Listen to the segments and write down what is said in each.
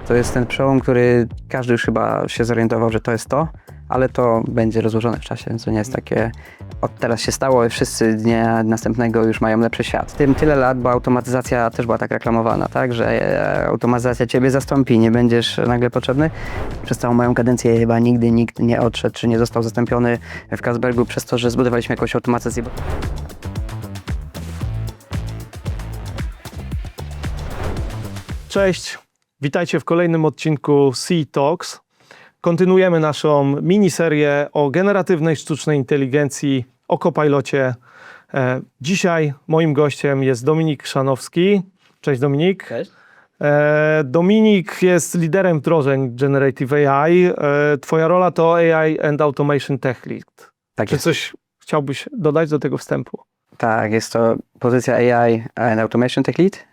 To jest ten przełom, który każdy już chyba się zorientował, że to jest to, ale to będzie rozłożone w czasie, co nie jest takie od teraz się stało i wszyscy dnia następnego już mają lepszy świat. Tym tyle lat, bo automatyzacja też była tak reklamowana, tak, że automatyzacja ciebie zastąpi, nie będziesz nagle potrzebny. Przez całą moją kadencję chyba nigdy nikt nie odszedł, czy nie został zastąpiony w Carlsbergu przez to, że zbudowaliśmy jakąś automatyzację. Cześć, witajcie w kolejnym odcinku Sea Talks. Kontynuujemy naszą miniserię o generatywnej sztucznej inteligencji, o Copilocie. Dzisiaj moim gościem jest Dominik Chrzanowski. Cześć Dominik. Cześć. Dominik jest liderem wdrożeń Generative AI. Twoja rola to AI and Automation Tech Lead. Tak Czy jest. coś chciałbyś dodać do tego wstępu? Tak, jest to pozycja AI and Automation Tech Lead.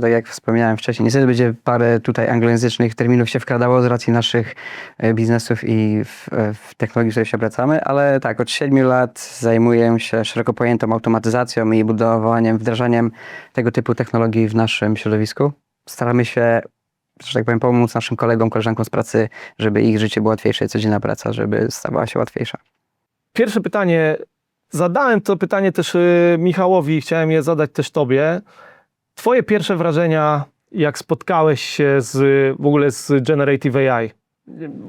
Tak jak wspominałem wcześniej, niestety będzie parę tutaj anglojęzycznych terminów się wkradało z racji naszych biznesów i w technologii, w której się obracamy, ale tak, od 7 lat zajmuję się szeroko pojętą automatyzacją i budowaniem, wdrażaniem tego typu technologii w naszym środowisku. Staramy się, że tak powiem, pomóc naszym kolegom, koleżankom z pracy, żeby ich życie było łatwiejsze, codzienna praca, żeby stawała się łatwiejsza. Pierwsze pytanie, zadałem to pytanie też Michałowi, chciałem je zadać też tobie. Twoje pierwsze wrażenia, jak spotkałeś się w ogóle z Generative AI?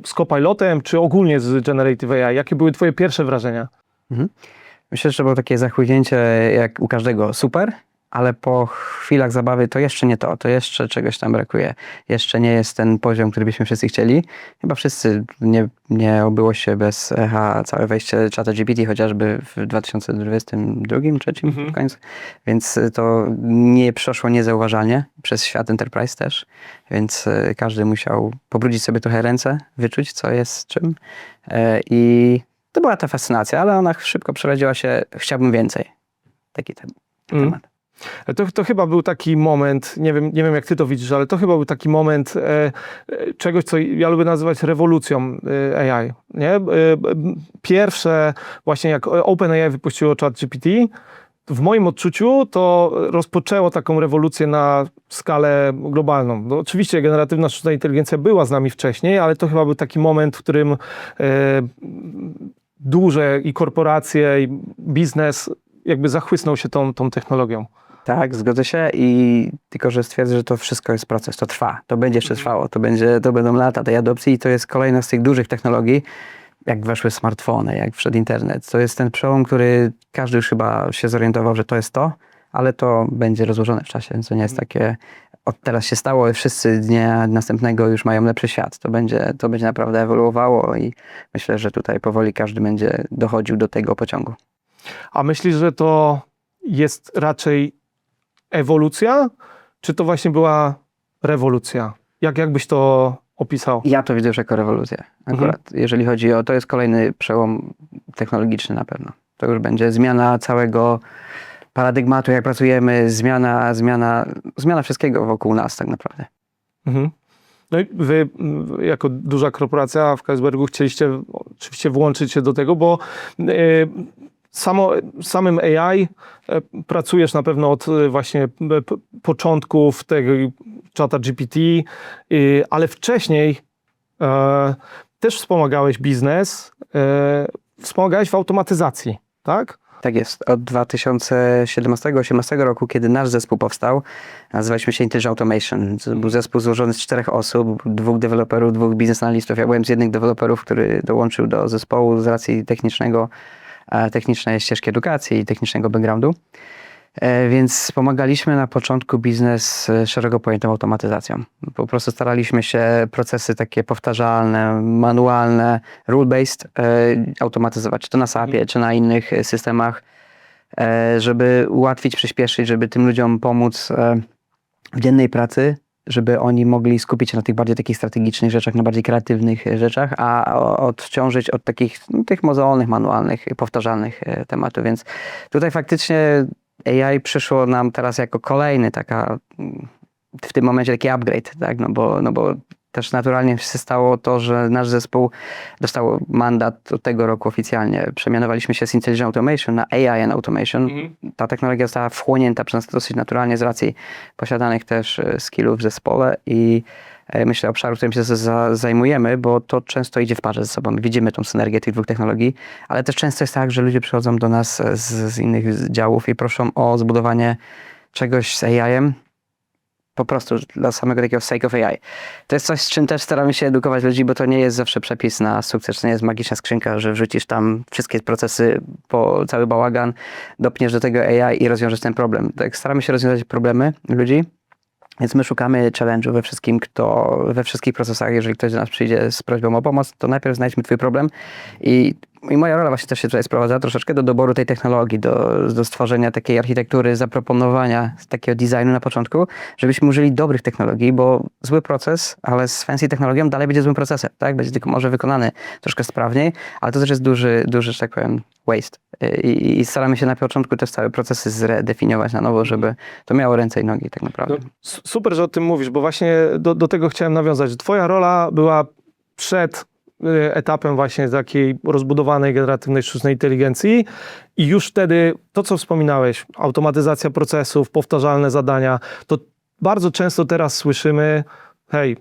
Z Copilotem, czy ogólnie z Generative AI? Jakie były twoje pierwsze wrażenia? Myślę, że było takie zachłynięcie jak u każdego, super, ale po chwilach zabawy to jeszcze nie to jeszcze czegoś tam brakuje. Jeszcze nie jest ten poziom, który byśmy wszyscy chcieli. Chyba wszyscy nie obyło się bez całe wejście ChatGPT, chociażby w 2022-2023 w końcu. Więc to nie przeszło niezauważalnie przez świat enterprise też. Więc każdy musiał pobrudzić sobie trochę ręce, wyczuć co jest czym. I to była ta fascynacja, ale ona szybko przerodziła się, chciałbym więcej. Taki temat. To chyba był taki moment, nie wiem jak ty to widzisz, ale to chyba był taki moment czegoś, co ja lubię nazywać rewolucją AI. Nie? Pierwsze, właśnie jak OpenAI wypuściło ChatGPT, w moim odczuciu to rozpoczęło taką rewolucję na skalę globalną. No, oczywiście generatywna sztuczna inteligencja była z nami wcześniej, ale to chyba był taki moment, w którym duże i korporacje, i biznes jakby zachłysnął się tą technologią. Tak, zgodzę się i tylko, że stwierdzę, że to wszystko jest proces, to trwa, to będzie jeszcze trwało, to będą lata tej adopcji i to jest kolejna z tych dużych technologii, jak weszły smartfony, jak wszedł internet. To jest ten przełom, który każdy już chyba się zorientował, że to jest to, ale to będzie rozłożone w czasie, co nie jest takie od teraz się stało i wszyscy dnia następnego już mają lepszy świat. To będzie naprawdę ewoluowało i myślę, że tutaj powoli każdy będzie dochodził do tego pociągu. A myślisz, że to jest raczej ewolucja, czy to właśnie była rewolucja? Jakbyś to opisał? Ja to widzę już jako rewolucję. Akurat jeżeli chodzi o, to jest kolejny przełom technologiczny na pewno. To już będzie zmiana całego paradygmatu, jak pracujemy, zmiana wszystkiego wokół nas tak naprawdę. No i wy jako duża korporacja w Carlsbergu chcieliście oczywiście włączyć się do tego, bo samym AI pracujesz na pewno od właśnie początków tego ChatGPT, ale wcześniej też wspomagałeś biznes, wspomagałeś w automatyzacji, tak? Tak jest. Od 2017-2018 roku, kiedy nasz zespół powstał, nazywaliśmy się Intelligent Automation. To był zespół złożony z 4 osób, 2 deweloperów, 2 biznes analistów. Ja byłem z jednych deweloperów, który dołączył do zespołu z racji technicznej ścieżki edukacji i technicznego backgroundu. Więc pomagaliśmy na początku biznes szeroko pojętą automatyzacją. Po prostu staraliśmy się procesy takie powtarzalne, manualne, rule-based automatyzować, czy to na SAP-ie, czy na innych systemach, żeby ułatwić, przyspieszyć, żeby tym ludziom pomóc w dziennej pracy, żeby oni mogli skupić się na tych bardziej takich strategicznych rzeczach, na bardziej kreatywnych rzeczach, a odciążyć od takich tych mozolnych, manualnych, powtarzalnych tematów. Więc tutaj faktycznie AI przyszło nam teraz jako kolejny w tym momencie taki upgrade, tak? No bo też naturalnie się stało to, że nasz zespół dostał mandat od tego roku oficjalnie. Przemianowaliśmy się z Intelligent Automation na AI and Automation. Ta technologia została wchłonięta przez nas dosyć naturalnie z racji posiadanych też skillów w zespole i myślę, obszaru, którym się zajmujemy, bo to często idzie w parze ze sobą. Widzimy tą synergię tych dwóch technologii, ale też często jest tak, że ludzie przychodzą do nas z innych działów i proszą o zbudowanie czegoś z AI-em, po prostu dla samego takiego sake of AI. To jest coś, z czym też staramy się edukować ludzi, bo to nie jest zawsze przepis na sukces, to nie jest magiczna skrzynka, że wrzucisz tam wszystkie procesy po cały bałagan, dopniesz do tego AI i rozwiążesz ten problem. Tak staramy się rozwiązać problemy ludzi, więc my szukamy challenge'u we wszystkich procesach. Jeżeli ktoś do nas przyjdzie z prośbą o pomoc, to najpierw znajdźmy twój problem i moja rola właśnie też się tutaj sprowadza troszeczkę do doboru tej technologii, do stworzenia takiej architektury, zaproponowania takiego designu na początku, żebyśmy użyli dobrych technologii, bo zły proces, ale z fancy technologią dalej będzie złym procesem, tak? Będzie tylko może wykonany troszkę sprawniej, ale to też jest duży, że tak powiem, waste. I staramy się na początku też całe procesy zredefiniować na nowo, żeby to miało ręce i nogi tak naprawdę. No, super, że o tym mówisz, bo właśnie do tego chciałem nawiązać. Twoja rola była przed etapem właśnie takiej rozbudowanej generatywnej sztucznej inteligencji i już wtedy to, co wspominałeś, automatyzacja procesów, powtarzalne zadania, to bardzo często teraz słyszymy, hej,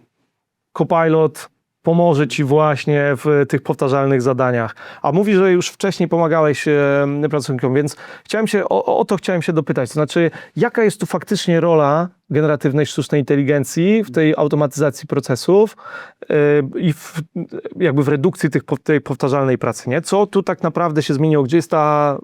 Copilot pomoże ci właśnie w tych powtarzalnych zadaniach. A mówi, że już wcześniej pomagałeś pracownikom, więc o to chciałem się dopytać. To znaczy, jaka jest tu faktycznie rola generatywnej sztucznej inteligencji w tej automatyzacji procesów i jakby w redukcji tej powtarzalnej pracy, nie? Co tu tak naprawdę się zmieniło? Gdzie jest ta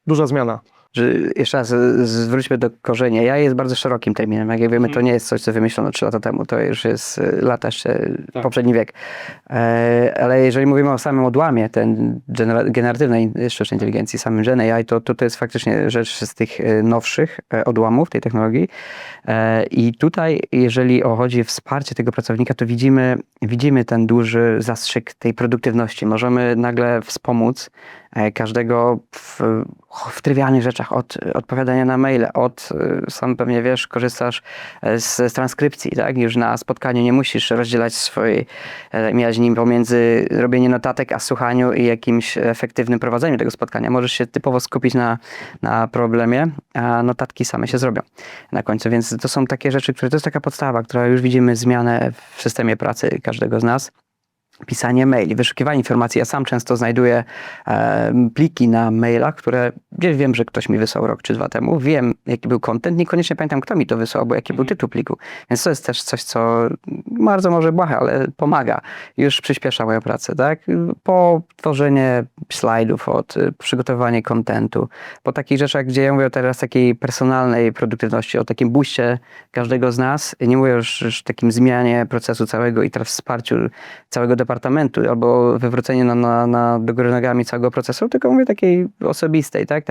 duża zmiana? Że jeszcze raz zwróćmy do korzenia. AI jest bardzo szerokim terminem. Jak wiemy, to nie jest coś, co wymyślono 3 lata temu. To już jest lata jeszcze poprzedni wiek. Ale jeżeli mówimy o samym odłamie ten generatywnej sztucznej inteligencji, samym Gen AI, to jest faktycznie rzecz z tych nowszych odłamów tej technologii. I tutaj, jeżeli chodzi o wsparcie tego pracownika, to widzimy ten duży zastrzyk tej produktywności. Możemy nagle wspomóc każdego w trywialnych rzeczach, od odpowiadania na maile, sam pewnie wiesz, korzystasz z transkrypcji, tak? Już na spotkaniu nie musisz rozdzielać swojej jaźni pomiędzy robieniem notatek, a słuchaniu i jakimś efektywnym prowadzeniu tego spotkania. Możesz się typowo skupić na problemie, a notatki same się zrobią na końcu. Więc to są takie rzeczy, to jest taka podstawa, która już widzimy zmianę w systemie pracy każdego z nas. Pisanie maili, wyszukiwanie informacji. Ja sam często znajduję pliki na mailach, które gdzieś wiem, że ktoś mi wysłał rok czy 2 temu. Wiem, jaki był content, niekoniecznie pamiętam, kto mi to wysłał, bo jaki był tytuł pliku. Więc to jest też coś, co bardzo może błahe, ale pomaga. Już przyspiesza moją pracę, tak? Po tworzenie slajdów, przygotowanie contentu, po takich rzeczach, gdzie ja mówię teraz takiej personalnej produktywności, o takim booście każdego z nas. Nie mówię już takim zmianie procesu całego i teraz wsparciu całego departamentu albo wywrócenie do góry nogami całego procesu, tylko mówię takiej osobistej, tak?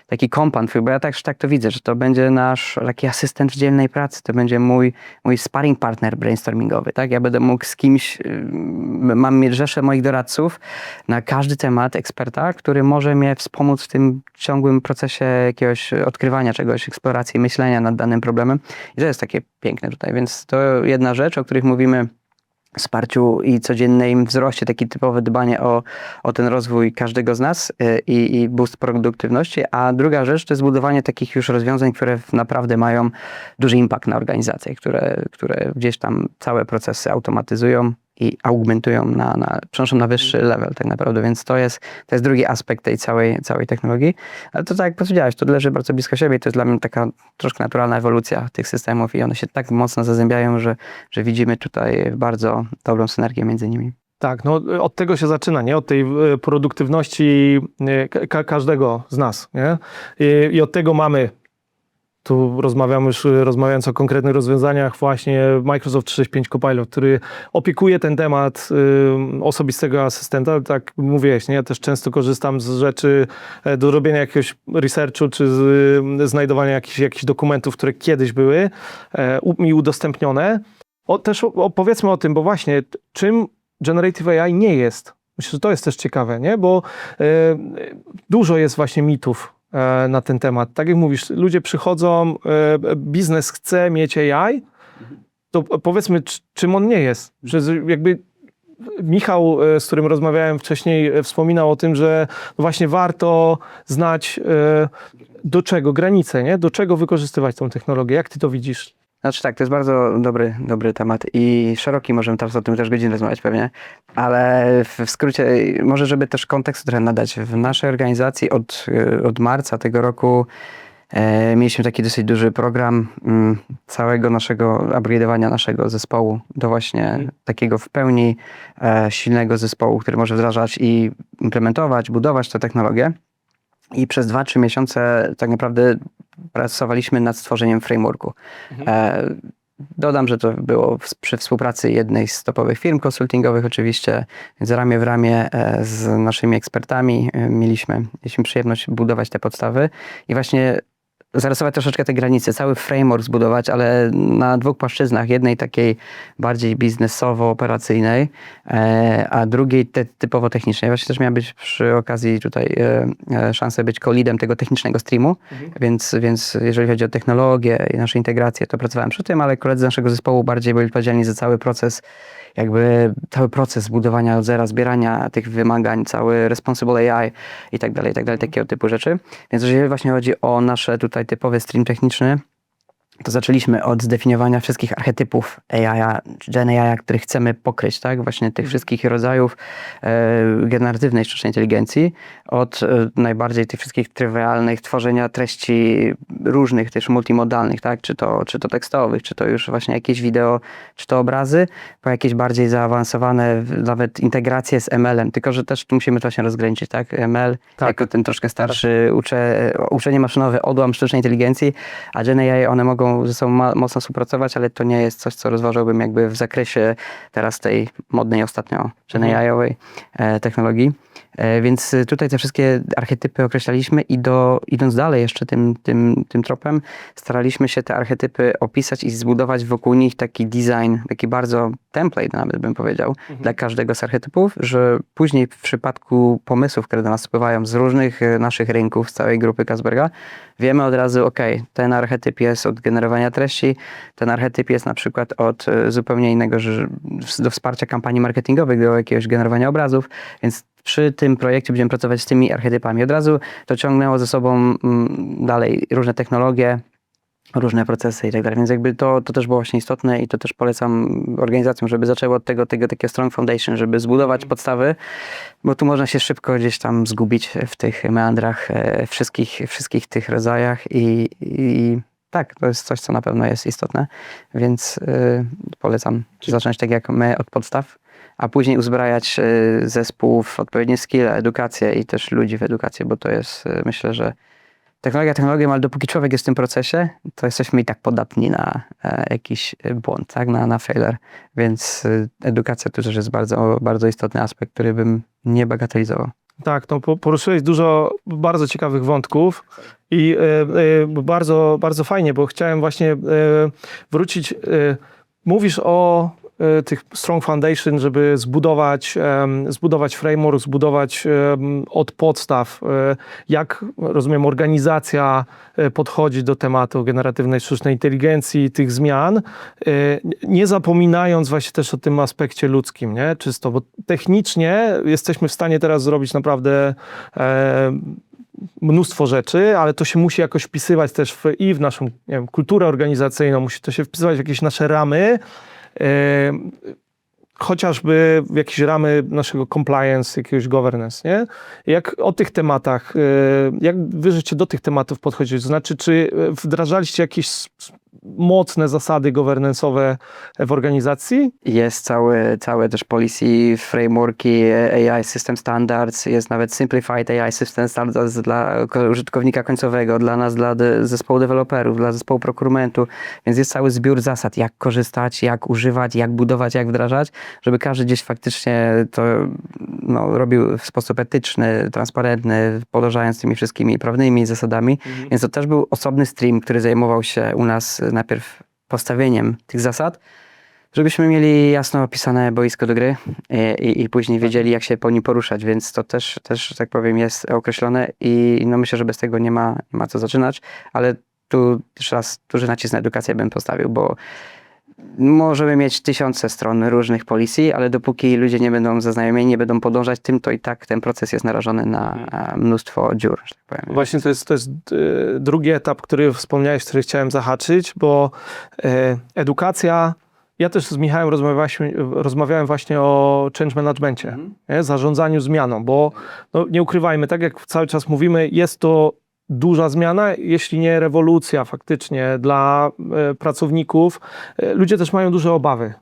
Taki kompan, bo ja tak to widzę, że to będzie nasz taki asystent w dzielnej pracy, to będzie mój sparring partner brainstormingowy, tak? Ja będę mógł z kimś, mam mieć rzeszę moich doradców na każdy temat, eksperta, który może mnie wspomóc w tym ciągłym procesie jakiegoś odkrywania czegoś, eksploracji, myślenia nad danym problemem i to jest takie piękne tutaj, więc to jedna rzecz, o których mówimy, wsparciu i codziennym wzroście, takie typowe dbanie o ten rozwój każdego z nas i boost produktywności, a druga rzecz to jest budowanie takich już rozwiązań, które naprawdę mają duży impact na organizację, które gdzieś tam całe procesy automatyzują i augmentują, przenoszą na wyższy level tak naprawdę, więc to jest drugi aspekt tej całej technologii, ale to tak jak powiedziałeś, to leży bardzo blisko siebie i to jest dla mnie taka troszkę naturalna ewolucja tych systemów i one się tak mocno zazębiają, że widzimy tutaj bardzo dobrą synergię między nimi. Tak, no od tego się zaczyna, nie? Od tej produktywności każdego z nas, nie? I od tego mamy. Tu rozmawiając o konkretnych rozwiązaniach, właśnie Microsoft 365 Copilot, który opiekuje ten temat osobistego asystenta. Tak mówiłeś, nie? Ja też często korzystam z rzeczy do robienia jakiegoś researchu, czy znajdowania jakichś dokumentów, które kiedyś były mi udostępnione. Też powiedzmy o tym, bo właśnie czym Generative AI nie jest. Myślę, że to jest też ciekawe, nie? Bo dużo jest właśnie mitów na ten temat. Tak jak mówisz, ludzie przychodzą, biznes chce mieć AI, to powiedzmy, czym on nie jest. Że jakby Michał, z którym rozmawiałem wcześniej, wspominał o tym, że właśnie warto znać do czego granice, nie? Do czego wykorzystywać tą technologię. Jak ty to widzisz? Znaczy tak, to jest bardzo dobry temat i szeroki, możemy teraz o tym też godzinę rozmawiać pewnie, ale w skrócie, może żeby też kontekst trochę nadać, w naszej organizacji od marca tego roku mieliśmy taki dosyć duży program całego naszego upgrade'owania naszego zespołu do właśnie takiego w pełni silnego zespołu, który może wdrażać i implementować, budować tę technologię. I przez 2-3 miesiące tak naprawdę pracowaliśmy nad stworzeniem frameworku. Dodam, że to było przy współpracy jednej z topowych firm konsultingowych oczywiście, więc ramię w ramię z naszymi ekspertami mieliśmy przyjemność budować te podstawy i właśnie zarysować troszeczkę te granice, cały framework zbudować, ale na dwóch płaszczyznach. Jednej takiej bardziej biznesowo-operacyjnej, a drugiej typowo technicznej. Właśnie też miała być przy okazji tutaj szansę być co-leadem tego technicznego streamu, więc jeżeli chodzi o technologię i nasze integracje, to pracowałem przy tym, ale koledzy z naszego zespołu bardziej byli odpowiedzialni za cały proces, cały proces budowania od zera, zbierania tych wymagań, cały responsible AI i tak dalej, takiego typu rzeczy. Więc jeżeli właśnie chodzi o nasze tutaj typowy stream techniczny, to zaczęliśmy od zdefiniowania wszystkich archetypów AI, Gen AI, których chcemy pokryć, tak? Właśnie tych wszystkich rodzajów generatywnej sztucznej inteligencji, od najbardziej tych wszystkich trywialnych tworzenia treści różnych, też multimodalnych, tak? Czy to tekstowych, czy to już właśnie jakieś wideo, czy to obrazy, po jakieś bardziej zaawansowane nawet integracje z ML-em, tylko że też tu musimy to właśnie rozgraniczyć, tak? ML, jako ten troszkę starszy uczenie maszynowe, odłam sztucznej inteligencji, a Gen AI, one mogą ze sobą mocno współpracować, ale to nie jest coś, co rozważałbym jakby w zakresie teraz tej modnej ostatnio Gen AI-owej technologii. Więc tutaj te wszystkie archetypy określaliśmy i idąc dalej jeszcze tym tropem, staraliśmy się te archetypy opisać i zbudować wokół nich taki design, taki bardzo template nawet bym powiedział, dla każdego z archetypów, że później w przypadku pomysłów, które do nas spływają z różnych naszych rynków, z całej grupy Kacberga, wiemy od razu, ten archetyp jest od generowania treści, ten archetyp jest na przykład od zupełnie innego, do wsparcia kampanii marketingowych, do jakiegoś generowania obrazów, więc przy tym projekcie będziemy pracować z tymi archetypami. Od razu to ciągnęło ze sobą dalej różne technologie, różne procesy i tak dalej. Więc jakby to też było właśnie istotne i to też polecam organizacjom, żeby zaczęły od tego takiego strong foundation, żeby zbudować podstawy, bo tu można się szybko gdzieś tam zgubić w tych meandrach wszystkich tych rodzajach i tak, to jest coś, co na pewno jest istotne, więc polecam zacząć tak jak my od podstaw, a później uzbrajać zespół w odpowiednie skille, edukację i też ludzi w edukację, bo to jest, myślę, że technologią, ale dopóki człowiek jest w tym procesie, to jesteśmy i tak podatni na jakiś błąd, tak? Na failure. Więc edukacja to też jest bardzo, bardzo istotny aspekt, który bym nie bagatelizował. Tak, no poruszyłeś dużo bardzo ciekawych wątków i bardzo, bardzo fajnie, bo chciałem właśnie wrócić. Mówisz o tych strong foundation, żeby zbudować framework, zbudować od podstaw, jak, rozumiem, organizacja podchodzi do tematu generatywnej sztucznej inteligencji, tych zmian, nie zapominając właśnie też o tym aspekcie ludzkim, nie? Czysto, bo technicznie jesteśmy w stanie teraz zrobić naprawdę mnóstwo rzeczy, ale to się musi jakoś wpisywać też w naszą, nie wiem, kulturę organizacyjną, musi to się wpisywać w jakieś nasze ramy, chociażby w jakieś ramy naszego compliance, jakiegoś governance, nie? Jak o tych tematach, jak wy żeście do tych tematów podchodzić? To znaczy, czy wdrażaliście jakieś mocne zasady governance'owe w organizacji? Jest całe też policy, frameworki, AI System Standards, jest nawet Simplified AI System Standards dla użytkownika końcowego, dla nas, dla zespołu deweloperów, dla zespołu procurementu, więc jest cały zbiór zasad, jak korzystać, jak używać, jak budować, jak wdrażać, żeby każdy gdzieś faktycznie to robił w sposób etyczny, transparentny, podążając tymi wszystkimi prawnymi zasadami, więc to też był osobny stream, który zajmował się u nas najpierw postawieniem tych zasad, żebyśmy mieli jasno opisane boisko do gry i później wiedzieli, jak się po nim poruszać, więc to też tak powiem, jest określone i myślę, że bez tego nie ma co zaczynać, ale tu jeszcze raz duży nacisk na edukację bym postawił, bo możemy mieć tysiące stron różnych policji, ale dopóki ludzie nie będą zaznajomieni, nie będą podążać tym, to i tak ten proces jest narażony na mnóstwo dziur, że tak powiem. Właśnie to jest drugi etap, który wspomniałeś, który chciałem zahaczyć, bo edukacja. Ja też z Michałem rozmawiałem właśnie o change managemencie, nie? Zarządzaniu zmianą, bo no, nie ukrywajmy, tak jak cały czas mówimy, jest to duża zmiana, jeśli nie rewolucja faktycznie dla pracowników. Ludzie też mają duże obawy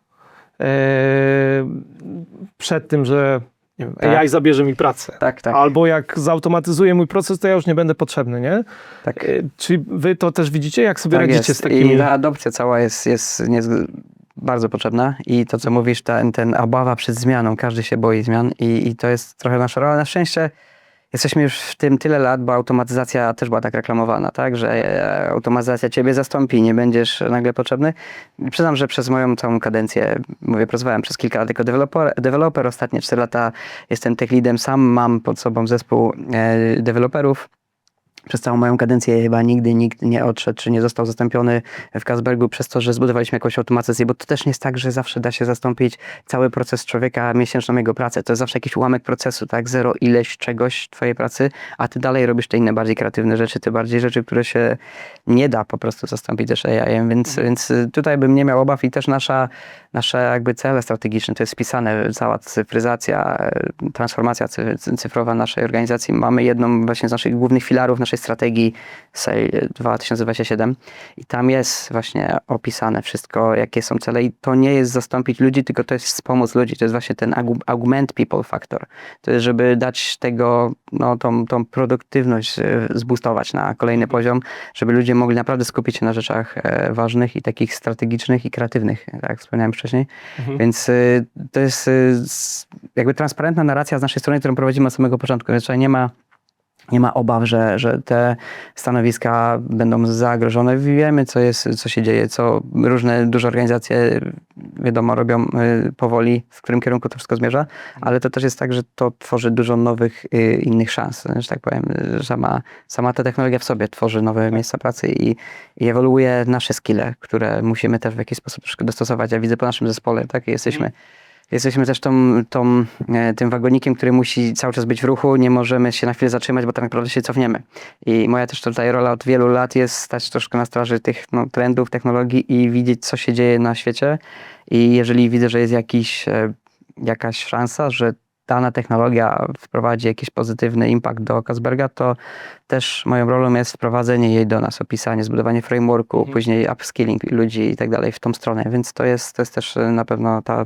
przed tym, że nie wiem, Tak. AI zabierze mi pracę. Tak, tak. Albo jak zautomatyzuje mój proces, to ja już nie będę potrzebny, nie? Tak. Czy wy to też widzicie, jak sobie Tak radzicie jest. z takimi... I ta adopcja cała jest bardzo potrzebna i to, co mówisz, ten obawa przed zmianą, każdy się boi zmian i to jest trochę nasza rola. Na szczęście jesteśmy już w tym tyle lat, bo automatyzacja też była tak reklamowana, tak, że automatyzacja ciebie zastąpi, nie będziesz nagle potrzebny. Przyznam, że przez moją całą kadencję, pracowałem przez kilka lat jako deweloper, ostatnie 4 lata jestem tech leadem, sam mam pod sobą zespół deweloperów. Przez całą moją kadencję chyba nigdy nikt nie odszedł, czy nie został zastąpiony w Kasbergu przez to, że zbudowaliśmy jakąś automatyzację, bo to też nie jest tak, że zawsze da się zastąpić cały proces człowieka, miesięczną jego pracę. To jest zawsze jakiś ułamek procesu, tak? Zero ileś czegoś twojej pracy, a ty dalej robisz te inne, bardziej kreatywne rzeczy, te bardziej rzeczy, które się nie da po prostu zastąpić też AI-em, więc tutaj bym nie miał obaw i też nasze jakby cele strategiczne, to jest spisane, cała cyfryzacja, transformacja cyfrowa naszej organizacji. Mamy jedną właśnie z naszych głównych filarów naszej strategii SAIL 2027 i tam jest właśnie opisane wszystko, jakie są cele i to nie jest zastąpić ludzi, tylko to jest wspomóc ludzi. To jest właśnie ten augment people factor. To jest, żeby dać tego, no, tą produktywność zboostować na kolejny poziom, żeby ludzie mogli naprawdę skupić się na rzeczach ważnych i takich strategicznych i kreatywnych, tak jak wspomniałem wcześniej. Więc to jest jakby transparentna narracja z naszej strony, którą prowadzimy od samego początku. Więc nie ma obaw, że te stanowiska będą zagrożone. Wiemy, co się dzieje, co różne duże organizacje, wiadomo, robią powoli, w którym kierunku to wszystko zmierza, ale to też jest tak, że to tworzy dużo nowych, innych szans, że tak powiem. Sama ta technologia w sobie tworzy nowe miejsca pracy i ewoluuje nasze skille, które musimy też w jakiś sposób troszkę dostosować. Ja widzę po naszym zespole, tak, Jesteśmy też tym wagonikiem, który musi cały czas być w ruchu, nie możemy się na chwilę zatrzymać, bo tak naprawdę się cofniemy. I moja też tutaj rola od wielu lat jest stać troszkę na straży tych trendów, technologii i widzieć, co się dzieje na świecie. I jeżeli widzę, że jest jakaś szansa, że dana technologia wprowadzi jakiś pozytywny impact do Kasberga, to też moją rolą jest wprowadzenie jej do nas, opisanie, zbudowanie frameworku, później upskilling ludzi i tak dalej w tą stronę, więc to jest też na pewno ta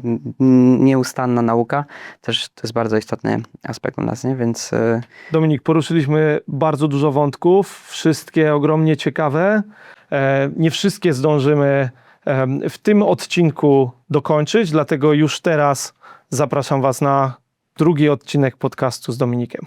nieustanna nauka, też to jest bardzo istotny aspekt u nas, nie? Więc... Dominik, poruszyliśmy bardzo dużo wątków, wszystkie ogromnie ciekawe. Nie wszystkie zdążymy w tym odcinku dokończyć, dlatego już teraz zapraszam Was na drugi odcinek podcastu z Dominikiem.